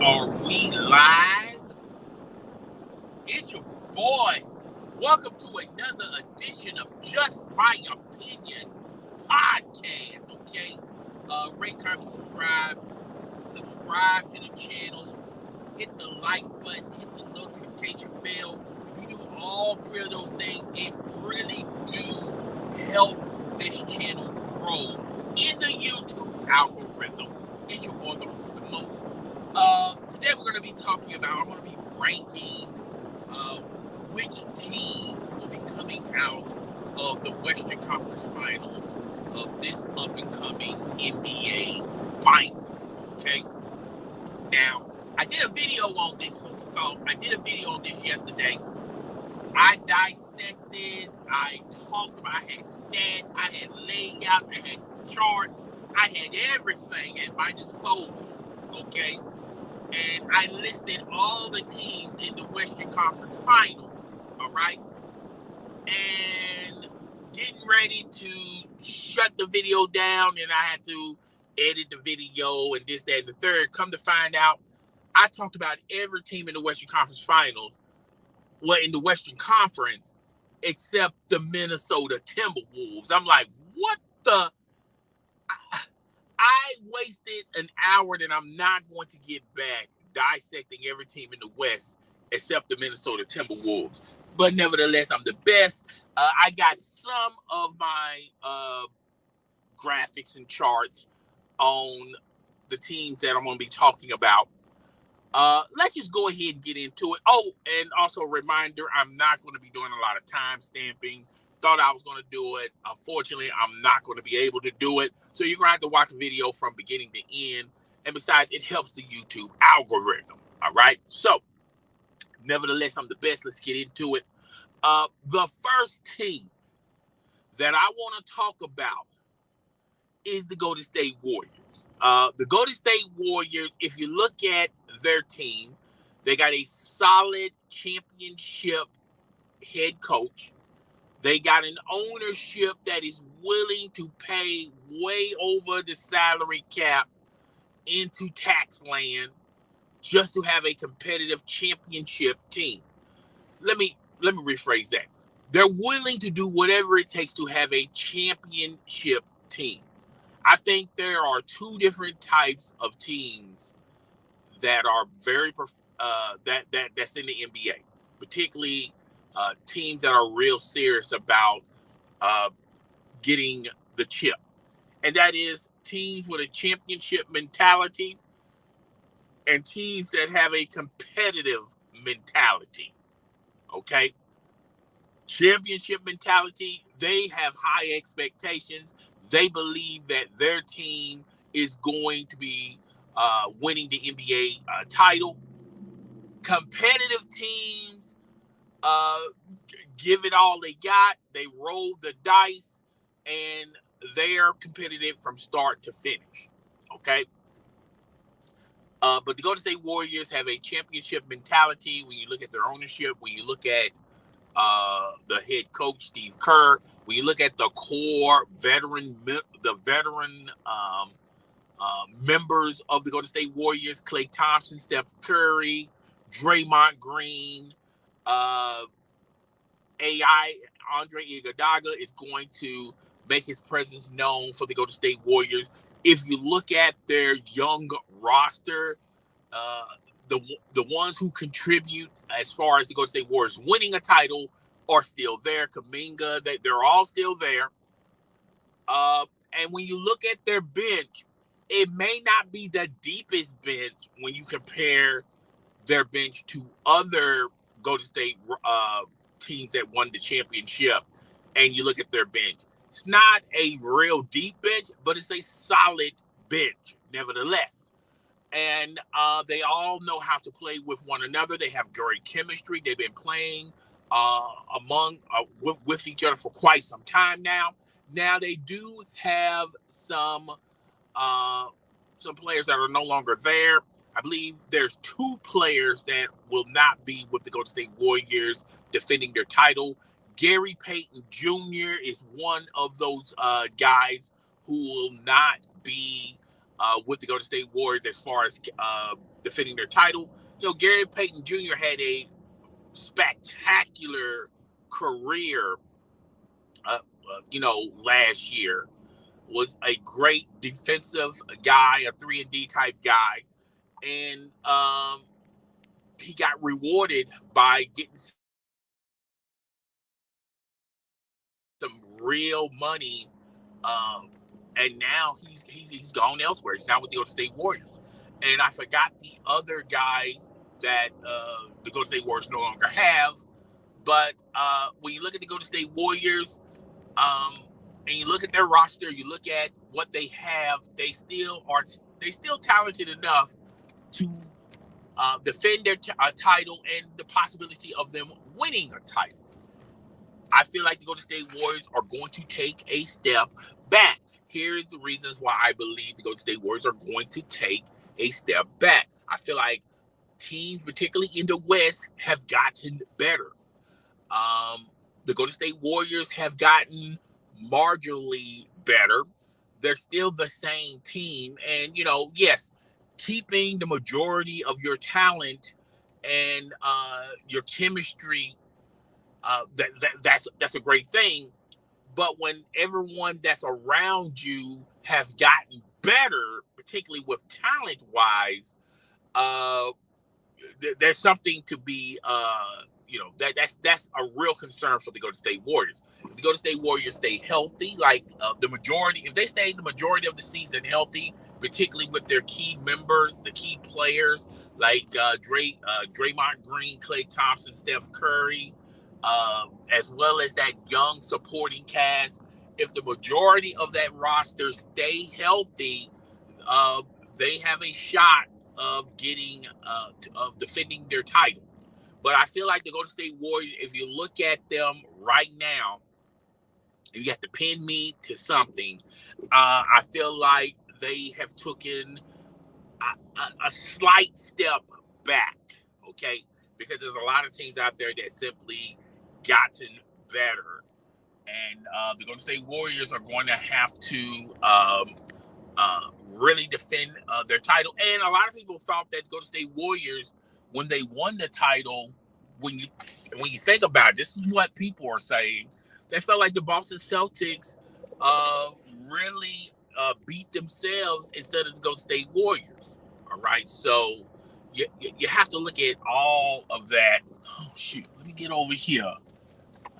Are we live? It's your boy. Welcome to another edition of Just My Opinion podcast, okay? Rate, comment, subscribe. Subscribe to the channel. Hit the like button. Hit the notification bell. If you do all three of those things, it really do help this channel grow in the YouTube algorithm. It's your boy, the most. Today we're going to be talking about, I'm going to be ranking which team will be coming out of the Western Conference Finals of this up-and-coming NBA Finals, okay? Now, I did a video on this, food for thought. I did a video on this yesterday. I dissected, I talked about, I had stats, I had layouts, I had charts, I had everything at my disposal, okay? And I listed all the teams in the Western Conference Finals, all right? And getting ready to shut the video down, and I had to edit the video and this, that, and the third. Come to find out, I talked about every team in the Western Conference Finals, well, in the Western Conference, except the Minnesota Timberwolves. I'm like, what the? I wasted an hour that I'm not going to get back dissecting every team in the West except the Minnesota Timberwolves. But nevertheless, I'm the best. I got some of my graphics and charts on the teams that I'm going to be talking about. Let's just go ahead and get into it. Oh, and also a reminder, I'm not going to be doing a lot of time stamping. Thought I was going to do it. Unfortunately, I'm not going to be able to do it. So you're going to have to watch the video from beginning to end. And besides, it helps the YouTube algorithm. All right. So, nevertheless, I'm the best. Let's get into it. The first team that I want to talk about is the Golden State Warriors. The Golden State Warriors, if you look at their team, they got a solid championship head coach. They got an ownership that is willing to pay way over the salary cap into tax land just to have a competitive championship team. Let me rephrase that. They're willing to do whatever it takes to have a championship team. I think there are two different types of teams that are very that's in the NBA, particularly teams that are real serious about getting the chip, and that is teams with a championship mentality and teams that have a competitive mentality. Okay, championship mentality, they have high expectations. They believe that their team is going to be winning the NBA title. Competitive teams give it all they got. They roll the dice, and they're competitive from start to finish. Okay? But the Golden State Warriors have a championship mentality. When you look at their ownership, when you look at the head coach, Steve Kerr, when you look at the core veteran members of the Golden State Warriors, Klay Thompson, Steph Curry, Draymond Green, Andre Iguodala is going to make his presence known for the Golden State Warriors. If you look at their young roster, the ones who contribute as far as the Golden State Warriors winning a title are still there. Kuminga, they're all still there. And when you look at their bench, it may not be the deepest bench when you compare their bench to other Golden State teams that won the championship, and you look at their bench. It's not a real deep bench, but it's a solid bench, nevertheless. And they all know how to play with one another. They have great chemistry. They've been playing with each other for quite some time now. Now they do have some players that are no longer there. I believe there's two players that will not be with the Golden State Warriors defending their title. Gary Payton Jr. is one of those guys who will not be with the Golden State Warriors as far as defending their title. Gary Payton Jr. had a spectacular career, last year. Was a great defensive guy, a 3-and-D type guy. And he got rewarded by getting some real money. And now he's gone elsewhere. He's now with the Golden State Warriors. And I forgot the other guy that the Golden State Warriors no longer have. But when you look at the Golden State Warriors, and you look at their roster, you look at what they have, they still talented enough to defend their title and the possibility of them winning a title. I feel like the Golden State Warriors are going to take a step back. Here's the reasons why I believe the Golden State Warriors are going to take a step back. I feel like teams, particularly in the West, have gotten better. The Golden State Warriors have gotten marginally better. They're still the same team. And, yes, keeping the majority of your talent and your chemistry, that's a great thing. But when everyone that's around you have gotten better, particularly with talent-wise, there's something to be, that's a real concern for the Golden State Warriors. If the Golden State Warriors stay healthy, like if they stay the majority of the season healthy, particularly with their key members, the key players like Draymond Green, Klay Thompson, Steph Curry, as well as that young supporting cast, if the majority of that roster stay healthy, they have a shot of getting of defending their title. But I feel like the Golden State Warriors, if you look at them right now, if you have to pin me to something, I feel like they have taken a slight step back, okay? Because there's a lot of teams out there that simply gotten better. And the Golden State Warriors are going to have to really defend their title. And a lot of people thought that Golden State Warriors, when they won the title, when you think about it, this is what people are saying. They felt like the Boston Celtics really beat themselves instead of the Golden State Warriors. All right, so you have to look at all of that. Oh shoot, let me get over here.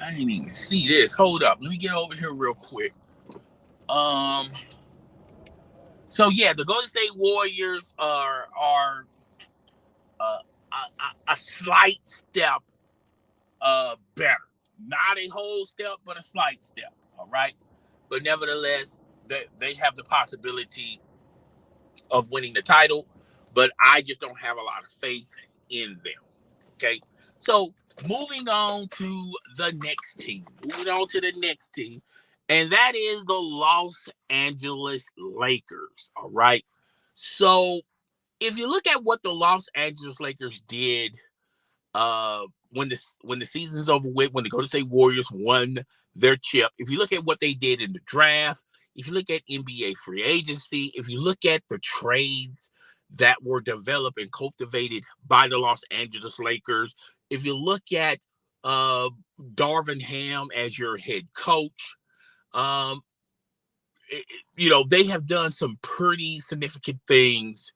I didn't even see this. Hold up, let me get over here real quick. So yeah, the Golden State Warriors are a slight step better. Not a whole step, but a slight step. All right, but nevertheless, they have the possibility of winning the title. But I just don't have a lot of faith in them. Okay, so moving on to the next team. And that is the Los Angeles Lakers. All right. So if you look at what the Los Angeles Lakers did when the season's over with, when the Golden State Warriors won their chip, if you look at what they did in the draft, if you look at NBA free agency, if you look at the trades that were developed and cultivated by the Los Angeles Lakers, if you look at Darvin Ham as your head coach, they have done some pretty significant things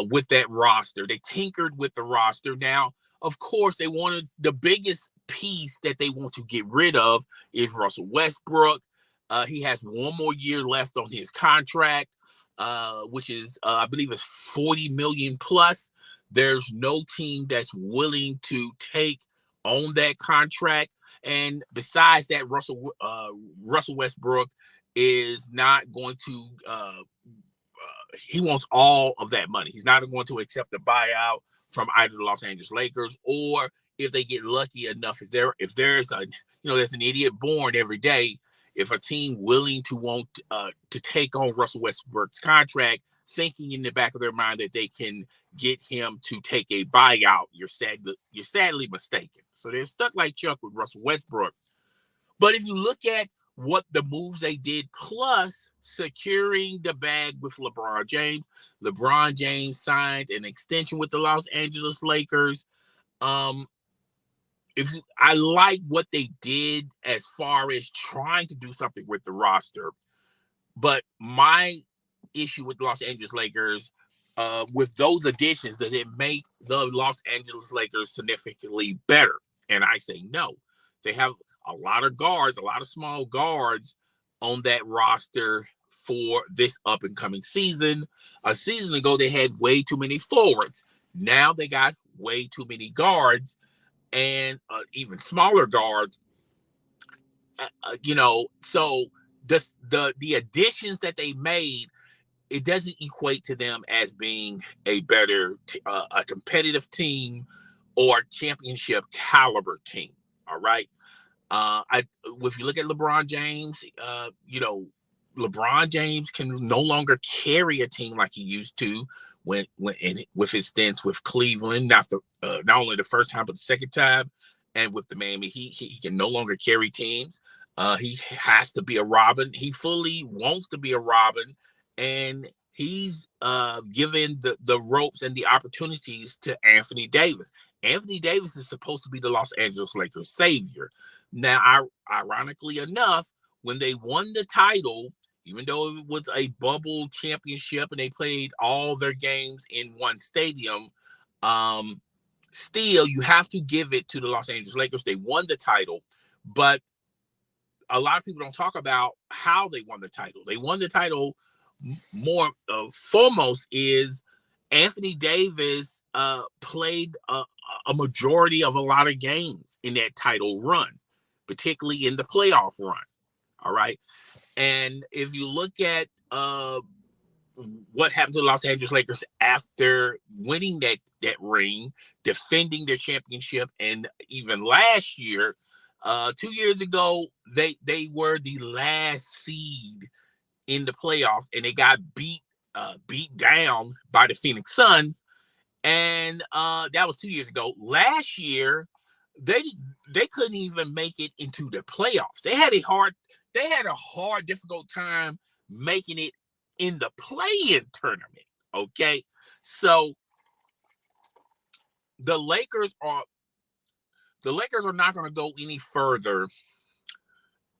with that roster. They tinkered with the roster. Now, of course, they wanted the biggest piece that they want to get rid of is Russell Westbrook. He has one more year left on his contract, which is, I believe, is $40 million plus. There's no team that's willing to take on that contract. And besides that, Russell Westbrook is not going to. He wants all of that money. He's not going to accept a buyout from either the Los Angeles Lakers, or if they get lucky enough, if there's there's an idiot born every day. If a team willing to want to take on Russell Westbrook's contract, thinking in the back of their mind that they can get him to take a buyout, you're sadly mistaken. So they're stuck like Chuck with Russell Westbrook. But if you look at what the moves they did, plus securing the bag with LeBron James. LeBron James signed an extension with the Los Angeles Lakers. I like what they did as far as trying to do something with the roster, but my issue with the Los Angeles Lakers, with those additions, does it make the Los Angeles Lakers significantly better? And I say no. They have a lot of guards, a lot of small guards on that roster for this up and coming season. A season ago, they had way too many forwards. Now they got way too many guards and even smaller guards. So the additions that they made, it doesn't equate to them as being a better, a competitive team or championship caliber team. All right. If you look at LeBron James, LeBron James can no longer carry a team like he used to with his stints with Cleveland, not only the first time but the second time, and with the Miami Heat, he can no longer carry teams. He has to be a Robin. He fully wants to be a Robin, and he's given the ropes and the opportunities to Anthony Davis. Anthony Davis is supposed to be the Los Angeles Lakers' savior. Now, ironically enough, when they won the title, even though it was a bubble championship and they played all their games in one stadium, still, you have to give it to the Los Angeles Lakers. They won the title, but a lot of people don't talk about how they won the title. They won the title more foremost is Anthony Davis played a majority of a lot of games in that title run, particularly in the playoff run. All right. And if you look at what happened to the Los Angeles Lakers after winning that ring, defending their championship, and even last year, 2 years ago, they were the last seed in the playoffs, and they got beat down by the Phoenix Suns, and that was 2 years ago. Last year, they couldn't even make it into the playoffs. They had a hard, difficult time making it in the play-in tournament. Okay, so the Lakers are not going to go any further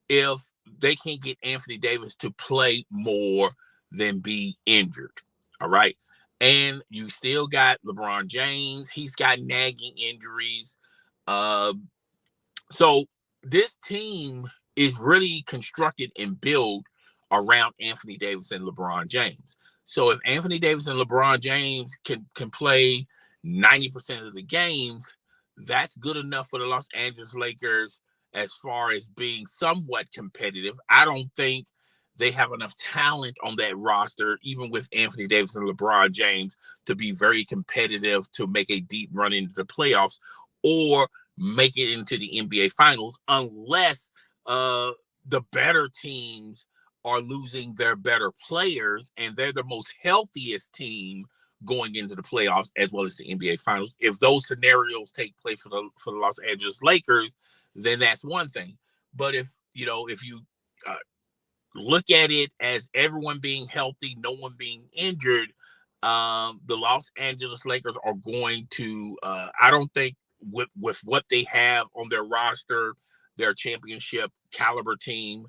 if they can't get Anthony Davis to play more than be injured. All right. And you still got LeBron James. He's got nagging injuries. So this team is really constructed and built around Anthony Davis and LeBron James. So if Anthony Davis and LeBron James can play 90% of the games, that's good enough for the Los Angeles Lakers as far as being somewhat competitive. I don't think they have enough talent on that roster, even with Anthony Davis and LeBron James, to be very competitive to make a deep run into the playoffs or make it into the NBA Finals, unless the better teams are losing their better players and they're the most healthiest team going into the playoffs as well as the NBA Finals. If those scenarios take place for the Los Angeles Lakers, then that's one thing. But if you look at it as everyone being healthy, no one being injured, the Los Angeles Lakers are going to, I don't think with what they have on their roster, their championship caliber team,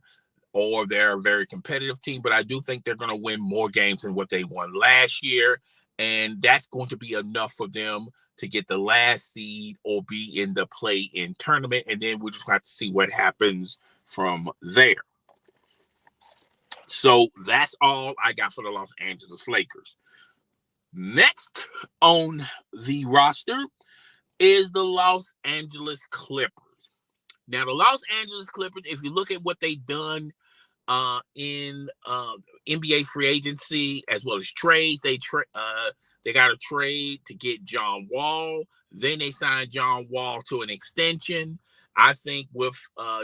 or they're a very competitive team, but I do think they're going to win more games than what they won last year. And that's going to be enough for them to get the last seed or be in the play-in tournament. And then we'll just have to see what happens from there. So that's all I got for the Los Angeles Lakers. Next on the roster is the Los Angeles Clippers. Now, the Los Angeles Clippers, if you look at what they've done in NBA free agency as well as trades, they got a trade to get John Wall. Then they signed John Wall to an extension. I think with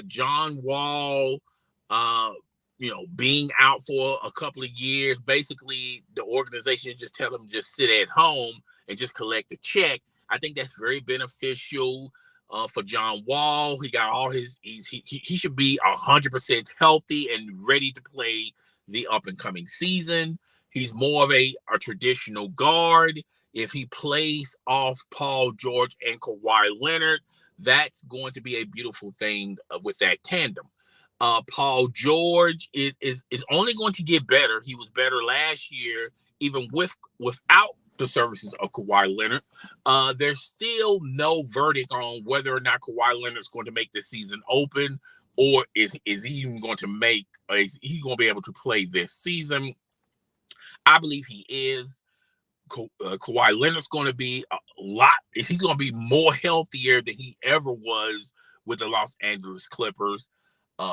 John Wall, being out for a couple of years, basically the organization just tell him just sit at home and just collect the check. I think that's very beneficial for John Wall. He got all his, he should be 100% healthy and ready to play the up-and-coming season. He's more of a traditional guard. If he plays off Paul George and Kawhi Leonard, that's going to be a beautiful thing with that tandem. Paul George is only going to get better. He was better last year, even without the services of Kawhi Leonard. There's still no verdict on whether or not Kawhi Leonard is going to make the season open, or is he even going to make? Is he going to be able to play this season? I believe he is. Kawhi Leonard's going to be a lot. He's going to be more healthier than he ever was with the Los Angeles Clippers.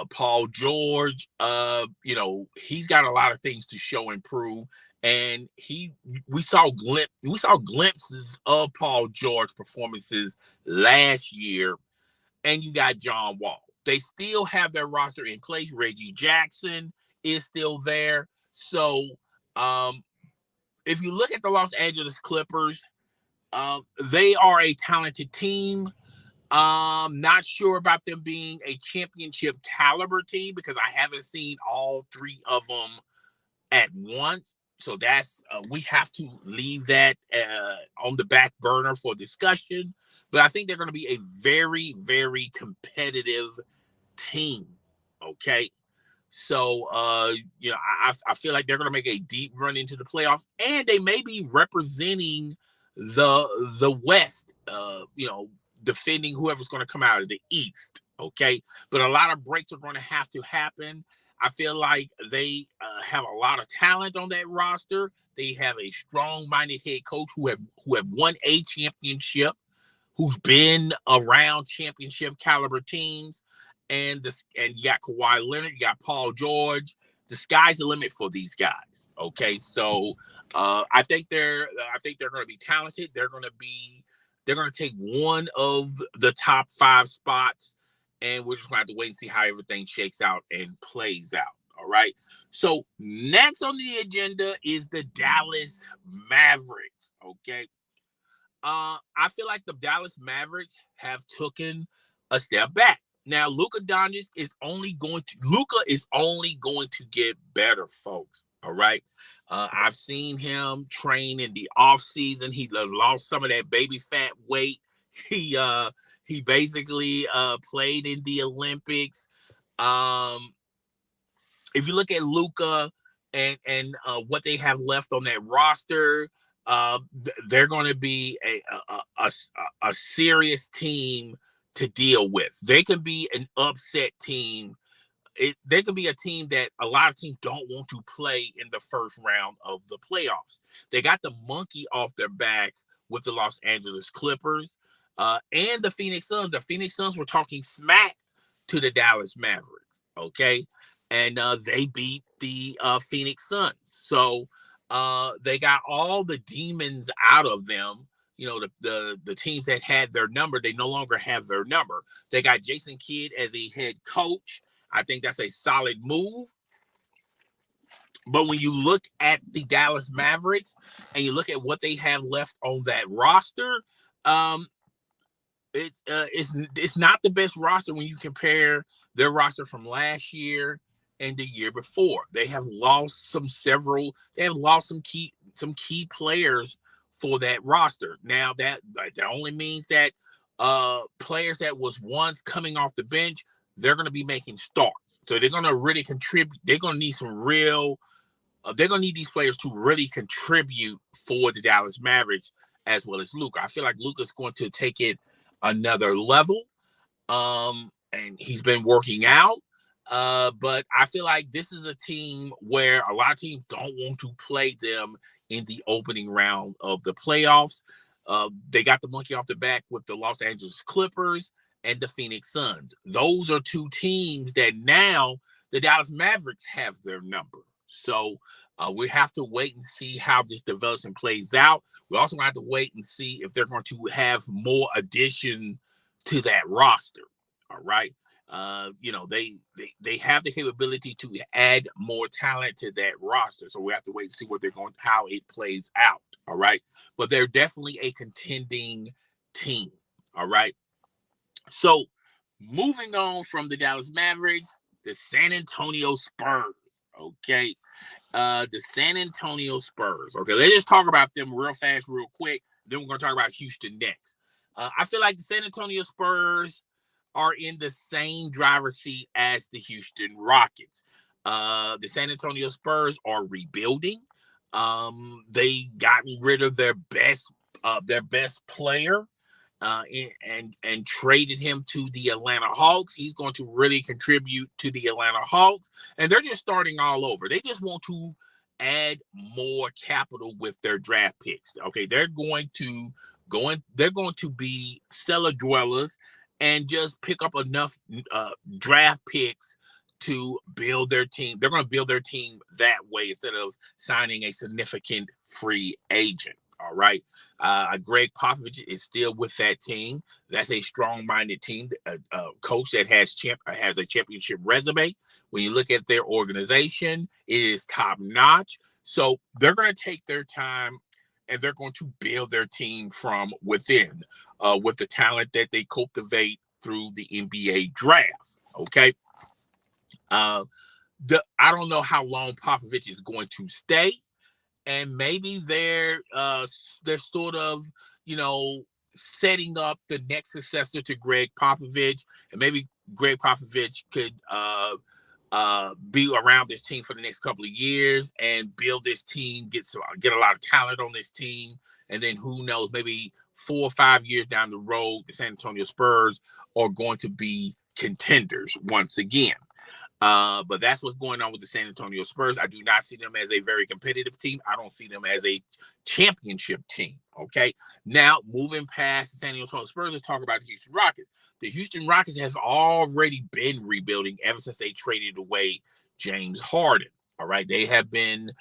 Paul George, he's got a lot of things to show and prove. And we saw glimpses of Paul George performances last year. And you got John Wall. They still have their roster in place. Reggie Jackson is still there. So, if you look at the Los Angeles Clippers, they are a talented team. Not sure about them being a championship caliber team because I haven't seen all three of them at once. So that's we have to leave that on the back burner for discussion. But I think they're going to be a very, very competitive team. Okay. So, I feel like they're going to make a deep run into the playoffs, and they may be representing the West, defending whoever's going to come out of the East, okay? But a lot of breaks are going to have to happen. I feel like they have a lot of talent on that roster. They have a strong-minded head coach who have won a championship, who's been around championship caliber teams. And you got Kawhi Leonard, you got Paul George. The sky's the limit for these guys. Okay, so I think they're going to be talented. They're going to take one of the top 5 spots, and we're just going to have to wait and see how everything shakes out and plays out. All right. So next on the agenda is the Dallas Mavericks. Okay. I feel like the Dallas Mavericks have taken a step back. Now, Luka is only going to get better, folks. All right. I've seen him train in the off season. He lost some of that baby fat weight. He basically played in the Olympics. If you look at Luka and what they have left on that roster, they're going to be a serious team to deal with. They can be an upset team. They could be a team that a lot of teams don't want to play in the first round of the playoffs. They got the monkey off their back with the Los Angeles Clippers and the Phoenix Suns. The Phoenix Suns were talking smack to the Dallas Mavericks, okay? And they beat the Phoenix Suns. So they got all the demons out of them. You know, the teams that had their number, they no longer have their number. They got Jason Kidd as a head coach. I think that's a solid move. But when you look at the Dallas Mavericks and you look at what they have left on that roster, it's not the best roster when you compare their roster from last year and the year before. They have lost some key players for that roster. Now that only means that players that was once coming off the bench, they're going to be making starts. So they're going to really contribute. They're going to need they're going to need these players to really contribute for the Dallas Mavericks as well as Luka. I feel like Luka's going to take it another level. And he's been working out. But I feel like this is a team where a lot of teams don't want to play them in the opening round of the playoffs. They got the monkey off the back with the Los Angeles Clippers and the Phoenix Suns. Those are two teams that now the Dallas Mavericks have their number. So we have to wait and see how this develops and plays out. We also have to wait and see if they're going to have more addition to that roster. All right. They have the capability to add more talent to that roster. So we have to wait and see how it plays out. All right. But they're definitely a contending team. All right. So moving on from the Dallas Mavericks, the San Antonio Spurs. Okay. The San Antonio Spurs. Okay, let's just talk about them real fast, real quick. Then we're going to talk about Houston next. I feel like the San Antonio Spurs are in the same driver's seat as the Houston Rockets. The San Antonio Spurs are rebuilding. They gotten rid of their best player, and traded him to the Atlanta Hawks. He's going to really contribute to the Atlanta Hawks, and they're just starting all over. They just want to add more capital with their draft picks. Okay, they're going to be cellar dwellers and just pick up enough draft picks to build their team. They're going to build their team that way instead of signing a significant free agent. All right. Greg Popovich is still with that team. That's a strong-minded team, a coach that has a championship resume. When you look at their organization, it is top-notch. So they're going to take their time, and they're going to build their team from within with the talent that they cultivate through the NBA draft. Okay. I don't know how long Popovich is going to stay. And maybe they're sort of, setting up the next successor to Greg Popovich, and maybe Greg Popovich could be around this team for the next couple of years and build this team, get a lot of talent on this team, and then who knows, maybe 4 or 5 years down the road, the San Antonio Spurs are going to be contenders once again. But that's what's going on with the San Antonio Spurs. I do not see them as a very competitive team. I don't see them as a championship team. Okay. Now, moving past the San Antonio Spurs, let's talk about the Houston Rockets. The Houston Rockets have already been rebuilding ever since they traded away James Harden. All right. They have been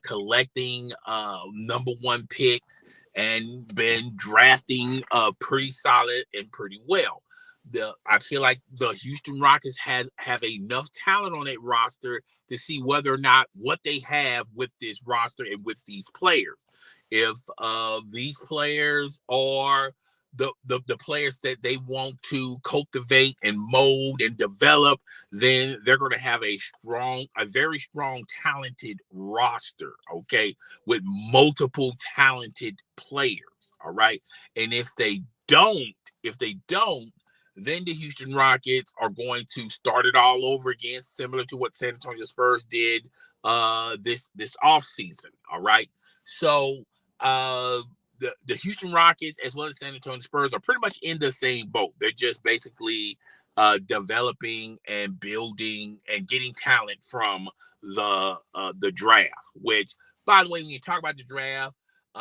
collecting number 1 picks and been drafting pretty solid and pretty well. I feel like the Houston Rockets have enough talent on that roster to see whether or not what they have with this roster and with these players. If these players are the players that they want to cultivate and mold and develop, then they're going to have a very strong, talented roster, okay, with multiple talented players, all right? And if they don't, then the Houston Rockets are going to start it all over again, similar to what San Antonio Spurs did this offseason. All right. So the Houston Rockets as well as San Antonio Spurs are pretty much in the same boat. They're just basically developing and building and getting talent from the draft, which, by the way, when you talk about the draft,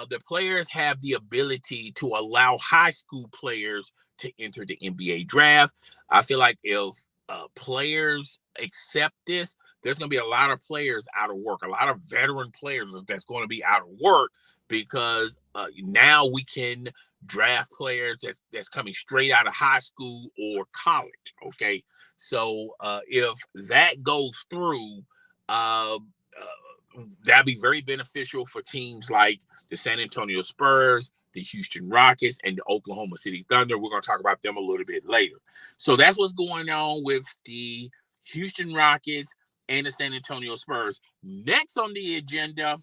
the players have the ability to allow high school players to enter the NBA draft. I feel like if players accept this, there's going to be a lot of players out of work, a lot of veteran players that's going to be out of work because now we can draft players that's coming straight out of high school or college. Okay. So if that goes through, that'd be very beneficial for teams like the San Antonio Spurs, the Houston Rockets, and the Oklahoma City Thunder. We're going to talk about them a little bit later. So that's what's going on with the Houston Rockets and the San Antonio Spurs. Next on the agenda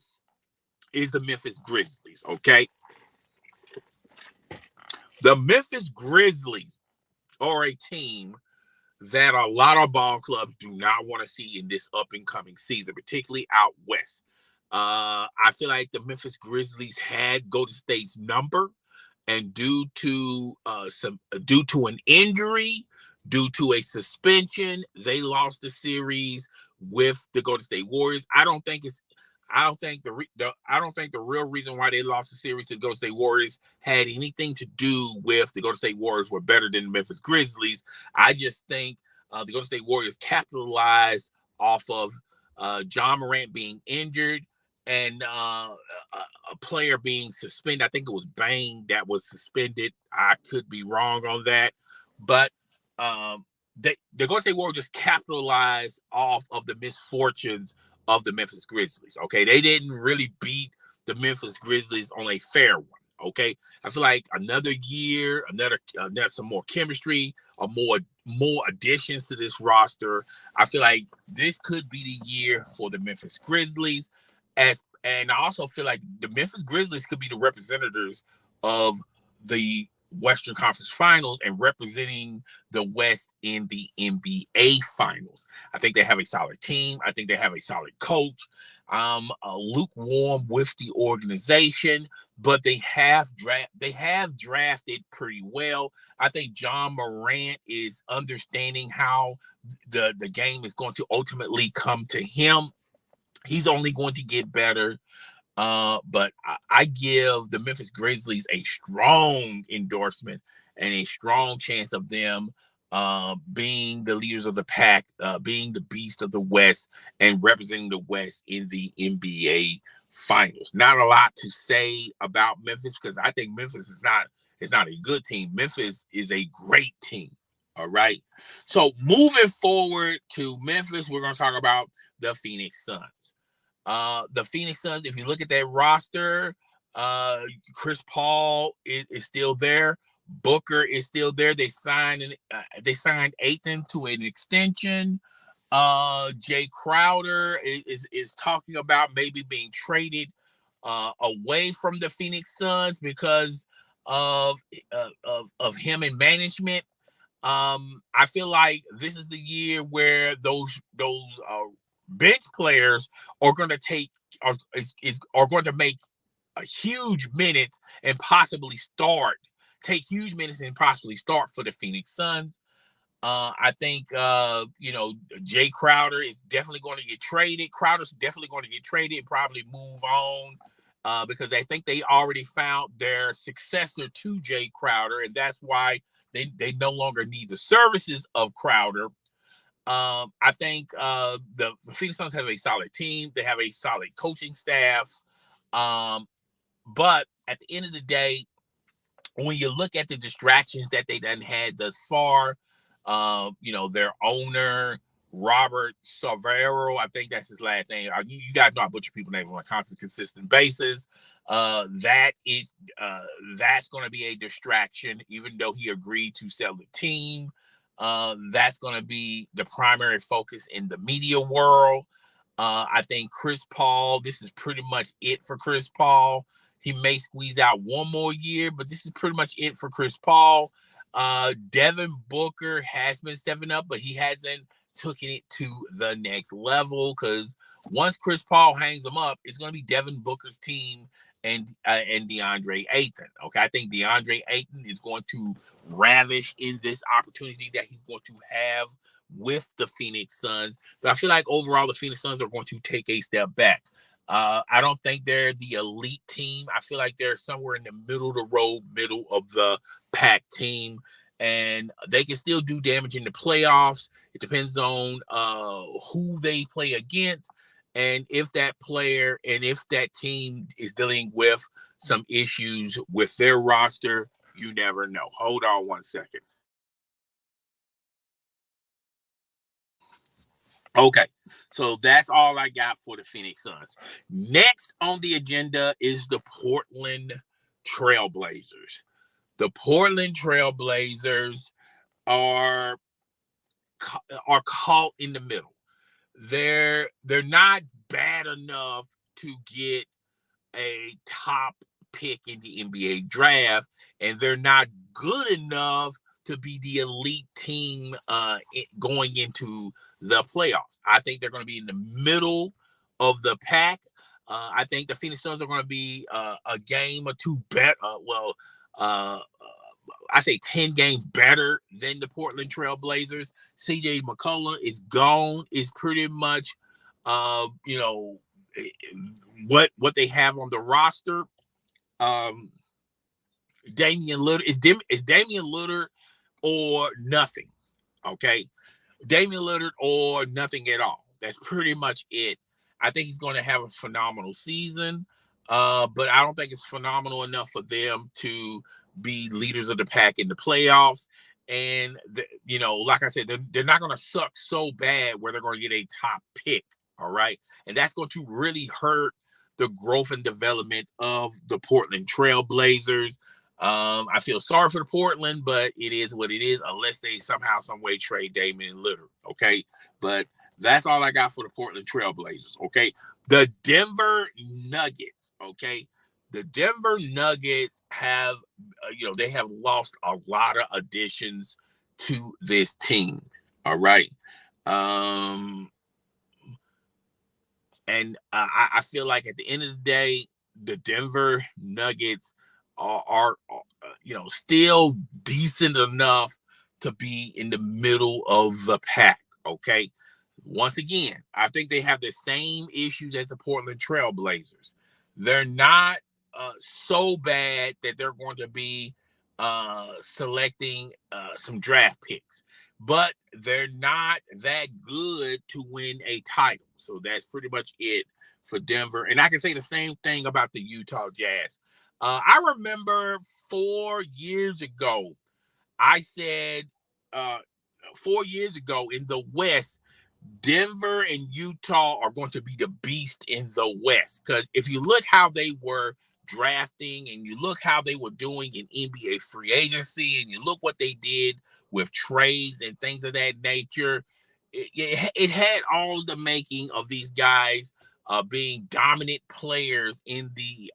is the Memphis Grizzlies, okay? The Memphis Grizzlies are a team that a lot of ball clubs do not want to see in this up-and-coming season, particularly out west. I feel like the Memphis Grizzlies had Golden State's number, and due to an injury, due to a suspension, they lost the series with the Golden State Warriors. I don't think the real reason why they lost the series to the Golden State Warriors had anything to do with the Golden State Warriors were better than the Memphis Grizzlies. I just think the Golden State Warriors capitalized off of John Morant being injured and a player being suspended. I think it was Bane that was suspended. I could be wrong on that, but the Golden State Warriors just capitalized off of the misfortunes of the Memphis Grizzlies. Okay, they didn't really beat the Memphis Grizzlies on a fair one. Okay, I feel like another year, some more chemistry, a more more additions to this roster. I feel like this could be the year for the Memphis Grizzlies, and I also feel like the Memphis Grizzlies could be the representatives of the Western Conference Finals and representing the West in the NBA Finals. I think they have a solid team. I think they have a solid coach. Lukewarm with the organization, but they have drafted pretty well. I think John Morant is understanding how the game is going to ultimately come to him. He's only going to get better. But I give the Memphis Grizzlies a strong endorsement and a strong chance of them being the leaders of the pack, being the beast of the West, and representing the West in the NBA Finals. Not a lot to say about Memphis because I think Memphis is not a good team. Memphis is a great team. All right. So moving forward to Memphis, we're going to talk about the Phoenix Suns. The Phoenix Suns, if you look at that roster, Chris Paul is still there. Booker is still there. They signed Ayton to an extension. Jay Crowder is talking about maybe being traded away from the Phoenix Suns because of him in management. I feel like this is the year where those bench players are going to make a huge minutes and possibly start for the Phoenix Suns. I think Jay Crowder is definitely going to get traded. Crowder's definitely going to get traded and probably move on because I think they already found their successor to Jay Crowder, and that's why they no longer need the services of Crowder. I think the Phoenix Suns have a solid team. They have a solid coaching staff. But at the end of the day, when you look at the distractions that they done had thus far, their owner, Robert Silvero, I think that's his last name. You guys know I butcher people's names on a consistent basis. That's going to be a distraction, even though he agreed to sell the team. That's going to be the primary focus in the media world. I think Chris Paul, this is pretty much it for Chris Paul. He may squeeze out one more year, but this is pretty much it for Chris Paul. Devin Booker has been stepping up, but he hasn't taken it to the next level because once Chris Paul hangs him up, it's going to be Devin Booker's team and DeAndre Ayton. Okay, I think DeAndre Ayton is going to ravish in this opportunity that he's going to have with the Phoenix Suns. But I feel like overall the Phoenix Suns are going to take a step back. I don't think they're the elite team. I feel like they're somewhere in the middle of the road, middle of the pack team, and they can still do damage in the playoffs. It depends on who they play against and if that player and if that team is dealing with some issues with their roster. You never know. Hold on one second. Okay, so that's all I got for the Phoenix Suns. Next on the agenda is the Portland Trailblazers. The Portland Trailblazers are caught in the middle. They're not bad enough to get a top pick in the NBA draft, and they're not good enough to be the elite team going into the playoffs. I think they're going to be in the middle of the pack. I think the Phoenix Suns are going to be a game or two better. I say 10 games better than the Portland Trailblazers. CJ McCollum is gone. Is pretty much, what they have on the roster. Damian Lillard is Damian Lillard or nothing. Okay, Damian Lillard or nothing at all. That's pretty much it. I think he's going to have a phenomenal season, but I don't think it's phenomenal enough for them to be leaders of the pack in the playoffs. And, like I said, they're not going to suck so bad where they're going to get a top pick, all right? And that's going to really hurt the growth and development of the Portland Trailblazers. I feel sorry for the Portland, but it is what it is, unless they somehow, some way trade Damian Lillard. Okay. But that's all I got for the Portland Trailblazers. Okay. The Denver Nuggets. Okay. The Denver Nuggets have, they have lost a lot of additions to this team. All right. And I feel like at the end of the day, the Denver Nuggets are still decent enough to be in the middle of the pack. Okay. Once again, I think they have the same issues as the Portland Trailblazers. They're not so bad that they're going to be selecting some draft picks, but they're not that good to win a title. So that's pretty much it for Denver. And I can say the same thing about the Utah Jazz. I remember 4 years ago, I said 4 years ago in the West, Denver and Utah are going to be the beast in the West. Because if you look how they were drafting and you look how they were doing in NBA free agency and you look what they did with trades and things of that nature, it had all the making of these guys being dominant players in the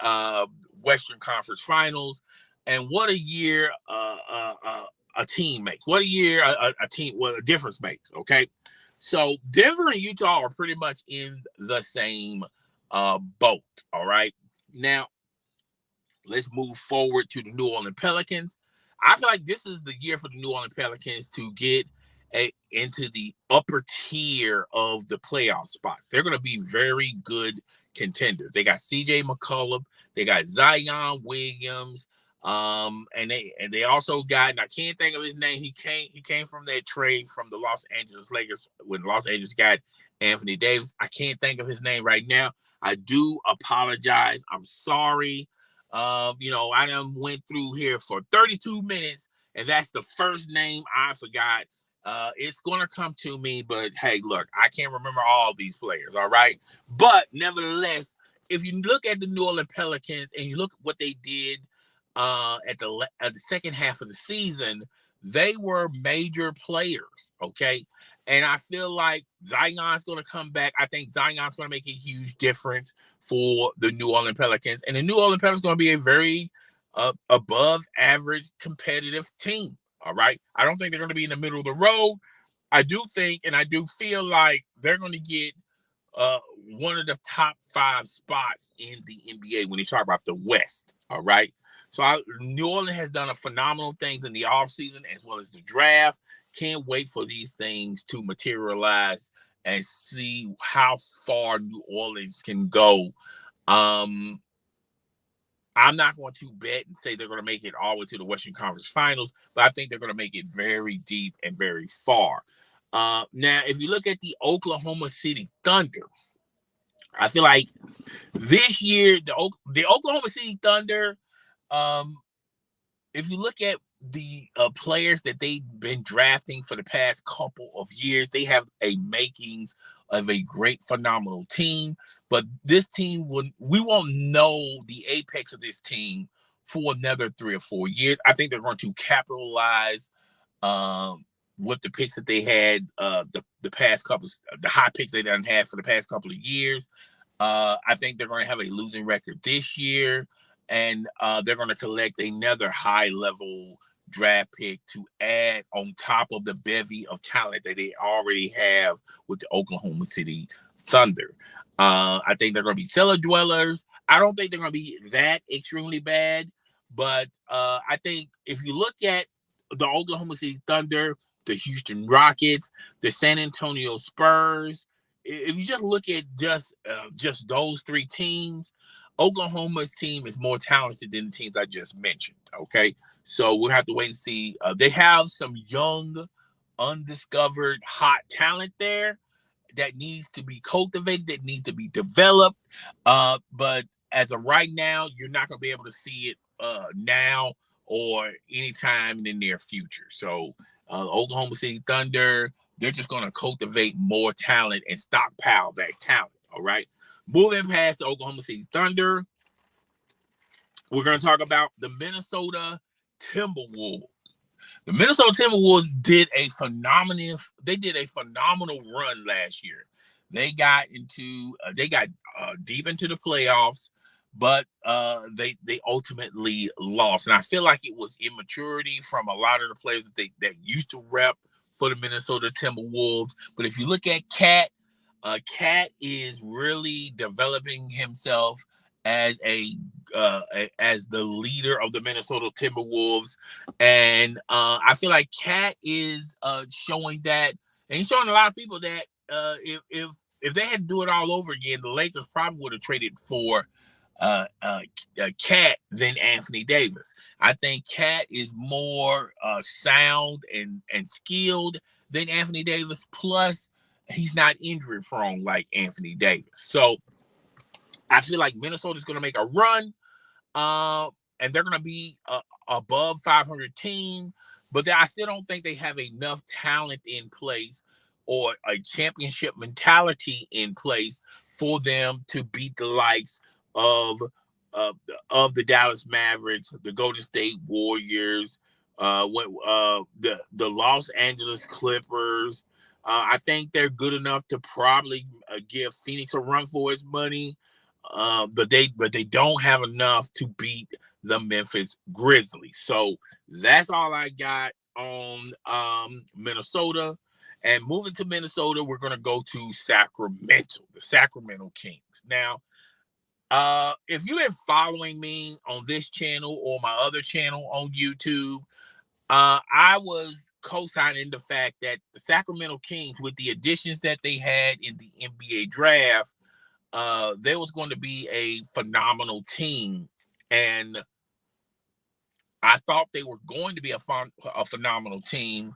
Western Conference Finals. And what a year a team makes. What a year a difference makes. Okay. So Denver and Utah are pretty much in the same boat. All right. Now, let's move forward to the New Orleans Pelicans. I feel like this is the year for the New Orleans Pelicans to get into the upper tier of the playoff spot. They're going to be very good contenders. They got CJ McCollum. They got Zion Williams. And they also got, and I can't think of his name. He came from that trade from the Los Angeles Lakers when Los Angeles got Anthony Davis. I can't think of his name right now. I do apologize. I'm sorry. I done went through here for 32 minutes, and that's the first name I forgot. It's gonna come to me, but hey, look, I can't remember all these players. All right, but nevertheless, if you look at the New Orleans Pelicans and you look at what they did at the second half of the season, they were major players. Okay. And I feel like Zion's going to come back. I think Zion's going to make a huge difference for the New Orleans Pelicans. And the New Orleans Pelicans are going to be a very above average competitive team. All right. I don't think they're going to be in the middle of the road. I do think, and I do feel like they're going to get one of the top 5 spots in the NBA when you talk about the West. All right. So New Orleans has done a phenomenal things in the offseason as well as the draft. Can't wait for these things to materialize and see how far New Orleans can go. I'm not going to bet and say they're going to make it all the way to the Western Conference Finals, but I think they're going to make it very deep and very far. Now, if you look at the Oklahoma City Thunder, I feel like this year, the Oklahoma City Thunder, if you look at the players that they've been drafting for the past couple of years, they have a makings of a great, phenomenal team. But this team, we won't know the apex of this team for another 3 or 4 years. I think they're going to capitalize with the picks that they had, the past couple, the high picks they done had for the past couple of years. I think they're going to have a losing record this year. And they're going to collect another high-level draft pick to add on top of the bevy of talent that they already have with the Oklahoma City Thunder. I think they're going to be cellar dwellers. I don't think they're going to be that extremely bad. But I think if you look at the Oklahoma City Thunder, the Houston Rockets, the San Antonio Spurs, if you just look at just those 3 teams, Oklahoma's team is more talented than the teams I just mentioned. Okay. So we'll have to wait and see. They have some young, undiscovered, hot talent there that needs to be cultivated, that needs to be developed. But as of right now, you're not going to be able to see it now or anytime in the near future. So Oklahoma City Thunder, they're just going to cultivate more talent and stockpile that talent. All right. Moving past the Oklahoma City Thunder, we're going to talk about the Minnesota Timberwolves. The Minnesota Timberwolves did a phenomenal run last year. They got deep into the playoffs, but they ultimately lost. And I feel like it was immaturity from a lot of the players that used to rep for the Minnesota Timberwolves. But if you look at Cat is really developing himself as as the leader of the Minnesota Timberwolves, and I feel like Cat is showing that, and he's showing a lot of people that if they had to do it all over again, the Lakers probably would have traded for Cat than Anthony Davis. I think Cat is more sound and skilled than Anthony Davis. Plus, he's not injury prone like Anthony Davis. So I feel like Minnesota's going to make a run, and they're going to be above 500 team, but I still don't think they have enough talent in place or a championship mentality in place for them to beat the likes of the Dallas Mavericks, the Golden State Warriors, the Los Angeles Clippers. I think they're good enough to probably give Phoenix a run for its money, but they don't have enough to beat the Memphis Grizzlies. So that's all I got on Minnesota. And moving to Minnesota, we're going to go to Sacramento, the Sacramento Kings. Now, if you've been following me on this channel or my other channel on YouTube, I was co-signing the fact that the Sacramento Kings, with the additions that they had in the NBA draft, there was going to be a phenomenal team. And I thought they were going to be a phenomenal team,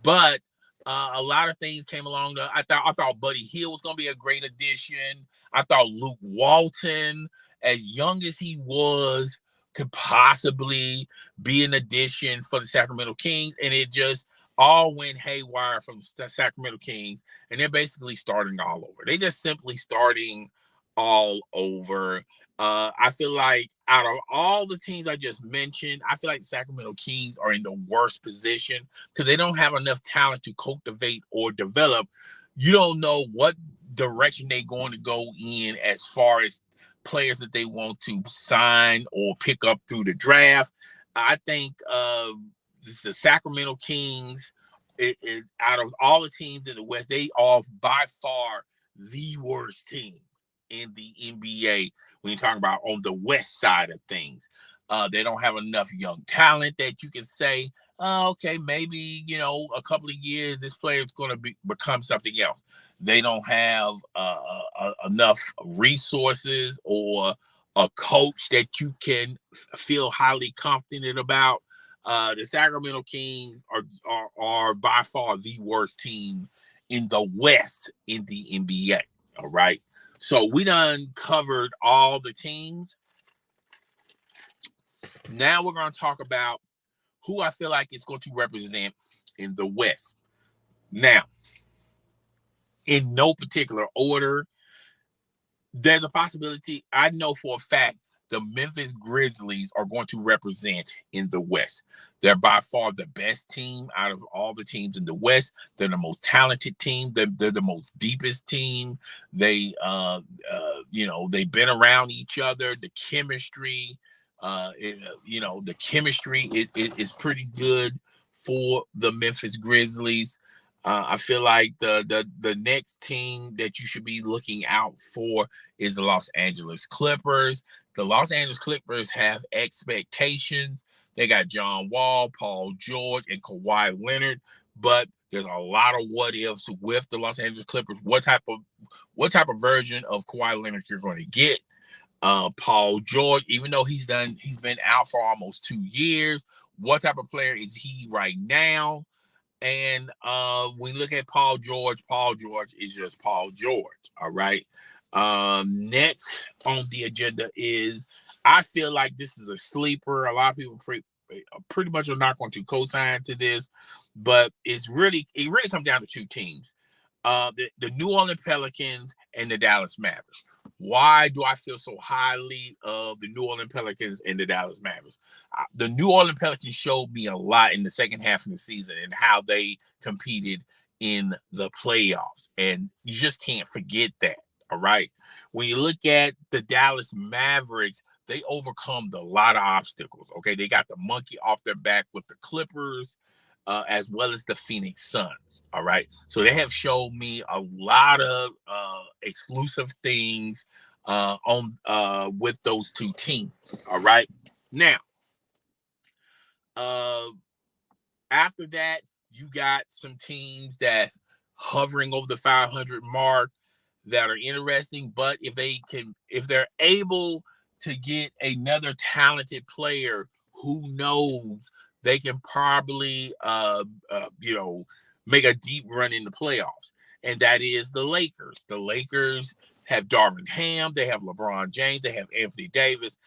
but a lot of things came along. I thought Buddy Hield was going to be a great addition. I thought Luke Walton, as young as he was, could possibly be an addition for the Sacramento Kings, and it just all went haywire from the Sacramento Kings, and they're basically starting all over. They just simply starting all over. I feel like out of all the teams I just mentioned, I feel like the Sacramento Kings are in the worst position because they don't have enough talent to cultivate or develop. You don't know what direction they're going to go in as far as players that they want to sign or pick up through the draft. I think the Sacramento Kings, out of all the teams in the West, they are by far the worst team in the NBA when you're talking about on the West side of things. They don't have enough young talent that you can say, okay, maybe, a couple of years, this player is going to become something else. They don't have enough resources or a coach that you can feel highly confident about. The Sacramento Kings are by far the worst team in the West in the NBA. All right. So we done covered all the teams. Now we're going to talk about who I feel like is going to represent in the West. Now, in no particular order, there's a possibility. I know for a fact the Memphis Grizzlies are going to represent in the West. They're by far the best team out of all the teams in the West. They're the most talented team. They're the most deepest team. They've been around each other. The chemistry, the chemistry is pretty good for the Memphis Grizzlies. I feel like the next team that you should be looking out for is the Los Angeles Clippers. The Los Angeles Clippers have expectations. They got John Wall, Paul George, and Kawhi Leonard, but there's a lot of what ifs with the Los Angeles Clippers. What type of version of Kawhi Leonard you're going to get? Paul George, even though he's been out for almost 2 years, what type of player is he right now? And when you look at Paul George is just Paul George. All right. Next on the agenda is, I feel like this is a sleeper. A lot of people pretty much are not going to co-sign to this, but it really comes down to two teams. The New Orleans Pelicans and the Dallas Mavericks. Why do I feel so highly of the New Orleans Pelicans and the Dallas Mavericks? The New Orleans Pelicans showed me a lot in the second half of the season and how they competed in the playoffs. And you just can't forget that, all right? When you look at the Dallas Mavericks, they overcome a lot of obstacles, okay? They got the monkey off their back with the Clippers, as well as the Phoenix Suns. All right. So they have shown me a lot of exclusive things on with those two teams. All right. Now, after that, you got some teams that hovering over the 500 mark that are interesting, but if they're able to get another talented player, who knows, they can probably make a deep run in the playoffs. And that is the Lakers. The Lakers have Darvin Ham, they have LeBron James, they have Anthony Davis.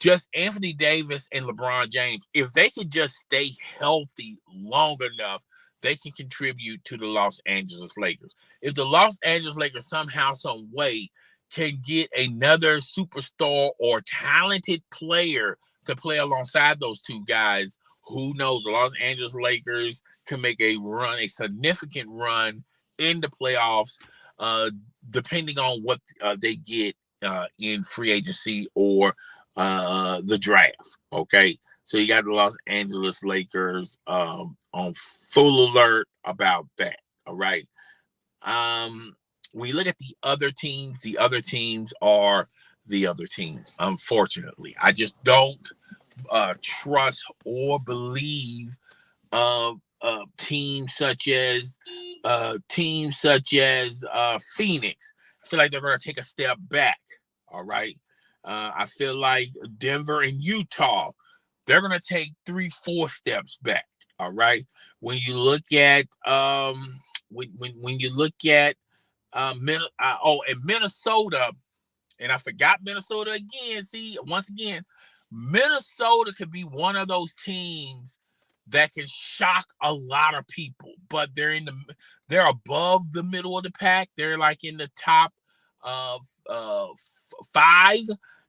Just Anthony Davis and LeBron James, if they could just stay healthy long enough, they can contribute to the Los Angeles Lakers. If the Los Angeles Lakers somehow, some way can get another superstar or talented player to play alongside those two guys, who knows? The Los Angeles Lakers can make a run, a significant run in the playoffs, depending on what they get in free agency or the draft. Okay. So you got the Los Angeles Lakers on full alert about that. All right. When you look at the other teams are the other teams. Unfortunately, I just don't trust or believe teams such as Phoenix. I feel like they're going to take a step back. All right. I feel like Denver and Utah, they're going to take 3-4 steps back. All right. When you look at when you look at and Minnesota, and I forgot Minnesota again. See, once again, Minnesota could be one of those teams that can shock a lot of people, but they're above the middle of the pack. They're like in the top of 5.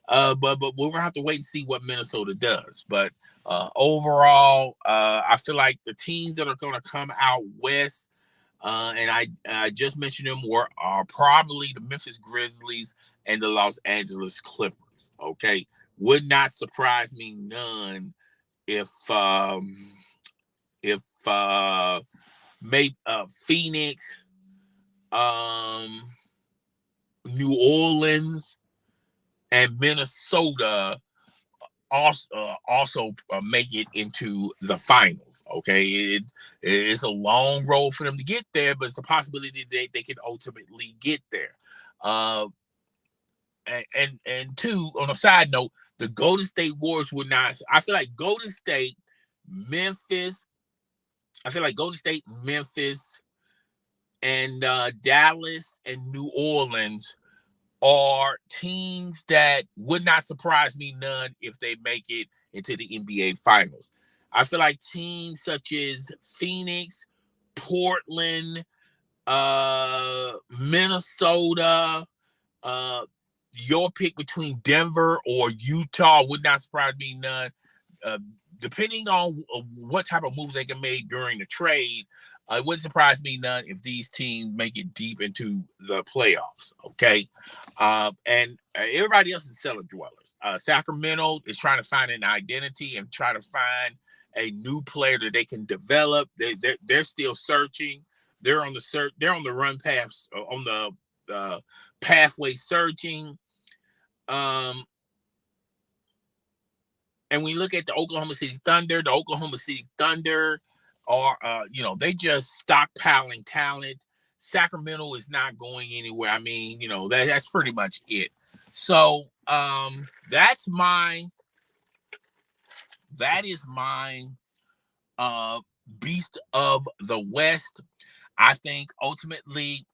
But we're gonna have to wait and see what Minnesota does. But overall, I feel like the teams that are gonna come out west, and I just mentioned them, are probably the Memphis Grizzlies and the Los Angeles Clippers. Okay, would not surprise me none if Phoenix, New Orleans, and Minnesota also make it into the finals. Okay, it's a long road for them to get there, but it's a possibility they can ultimately get there. And two, on a side note, the Golden State Warriors would not. I feel like Golden State, Memphis, and Dallas and New Orleans are teams that would not surprise me none if they make it into the NBA Finals. I feel like teams such as Phoenix, Portland, Minnesota, your pick between Denver or Utah would not surprise me none. Depending on what type of moves they can make during the trade, it wouldn't surprise me none if these teams make it deep into the playoffs. Okay. And everybody else is cellar dwellers. Sacramento is trying to find an identity and try to find a new player that they can develop. They're still searching. They're on the search. They're on the run paths, on the pathway searching. And we look at the Oklahoma City Thunder are, they just stockpiling talent. Sacramento is not going anywhere. I mean, that's pretty much it. So that is my beast of the West. I think ultimately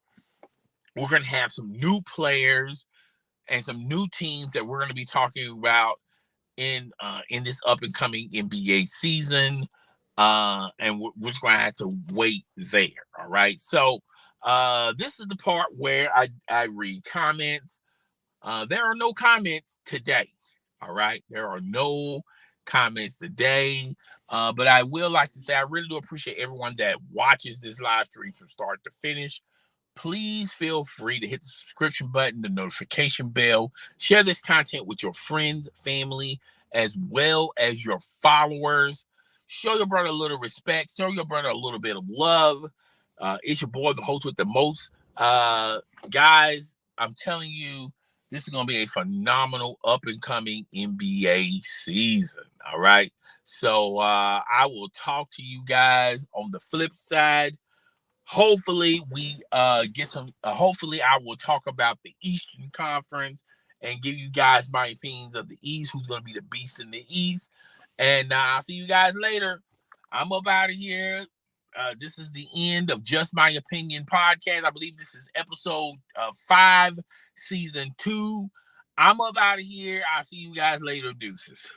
we're going to have some new players and some new teams that we're going to be talking about in this up and coming NBA season, and we're just going to have to wait there. All right. So this is the part where I read comments. There are no comments today. All right. There are no comments today. But I will like to say I really do appreciate everyone that watches this live stream from start to finish. Please feel free to hit the subscription button, the notification bell, share this content with your friends, family, as well as your followers. Show your brother a little respect, show your brother a little bit of love. It's your boy, the host with the most. Guys, I'm telling you, this is going to be a phenomenal up-and-coming NBA season, all right? So I will talk to you guys on the flip side. Hopefully we get some hopefully I will talk about the Eastern Conference and give you guys my opinions of the East, who's going to be the beast in the East. And I'll see you guys later. I'm up out of here. This is the end of Just My Opinion podcast. I believe this is episode 5, season 2. I'm up out of here. I'll see you guys later. Deuces.